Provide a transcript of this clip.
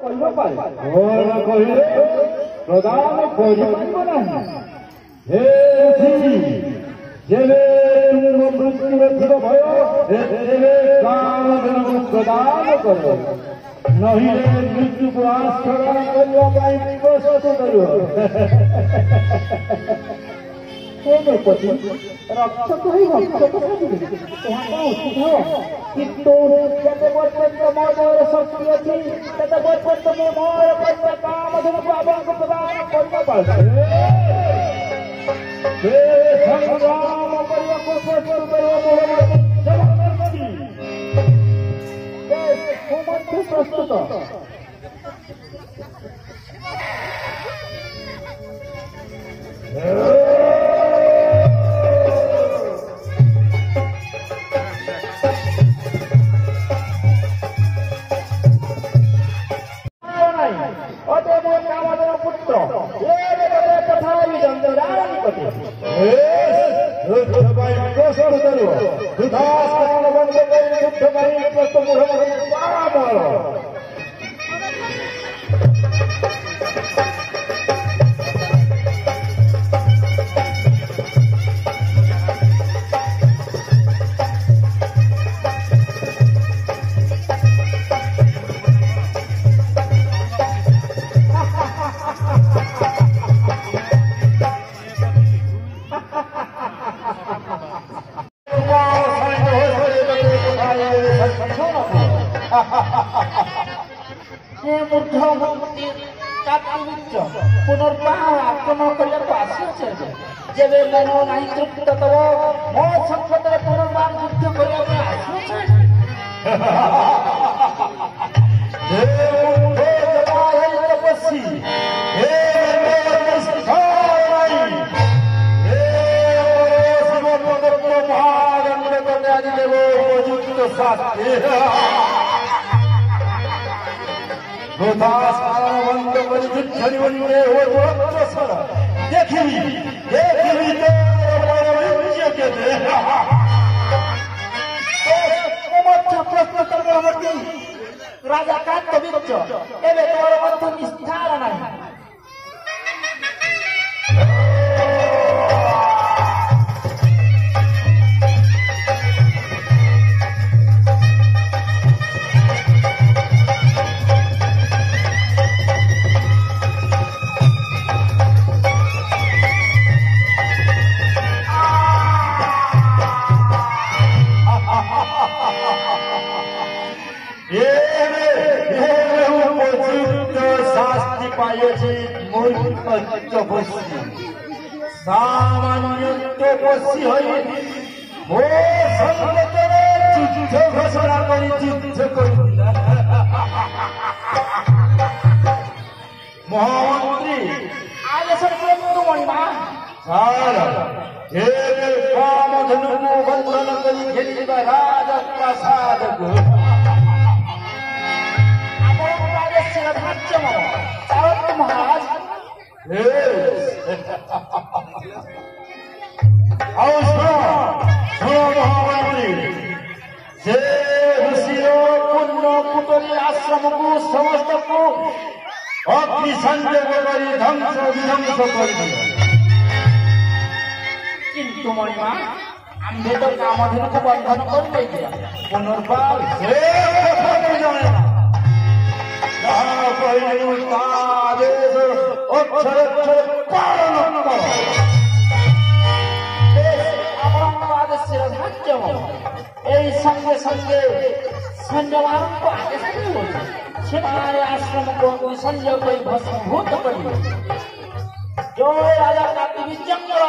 କହିଲେ ପ୍ରଦାନ କରିପାରିବ ନାହିଁ। ହେ ଯେବେ ମୃତ୍ୟୁର ଥିବ ଭୟ ତେବେ କାମଧନକୁ ପ୍ରଦାନ କର, ନହିଲେ ମୃତ୍ୟୁକୁ ଆସ୍କରଣ କରିବା ପାଇଁ ପ୍ରସ୍ତୁତ କରିବ। ରକ୍ଷକ ହୋଇ ରକ୍ଷକ ସାଜିବେ, ଏହା କଣ ଉଚିତ ହେବ? କିନ୍ତୁ ଯେତେ ପର୍ଯ୍ୟନ୍ତ ମୋ ଦେହରେ ଶକ୍ତି ଅଛି ସେତେ ପର୍ଯ୍ୟନ୍ତ ମୁଁ ମୋର କାମଧନକୁ ଆପଣଙ୍କୁ ପ୍ରଦାନ କରିନପାରେ। ସଂଗ୍ରାମ କରିବାକୁ ପ୍ରସ୍ତୁତ କରିବ। ମୁଁ ମଧ୍ୟ ପ୍ରସ୍ତୁତ। पुनर्बार आक्रमण करने को आसी जेबे मन नहीं तृप्त तब मो संकट पुनर्बार युद्ध करने आसी राजा का तबिच एवं तोर मध्य निष्ठार नहीं। सामान्य युद्ध घोषणा कर महामंत्री आदेश कामधनु को बंधन कर राजप्रासाद को महाराज से पुण्य पुतली आश्रम को समस्त को अग्नि संयोग कर ध्वंस विध्वंस कर किंतु मणिमा आम्भे तो कामधेनु को बंधन कर पुनर्बार संगे संगे सैन्यवान को आगे से आश्रम को संजय को भस्मभूत कर जो राजा का जंगल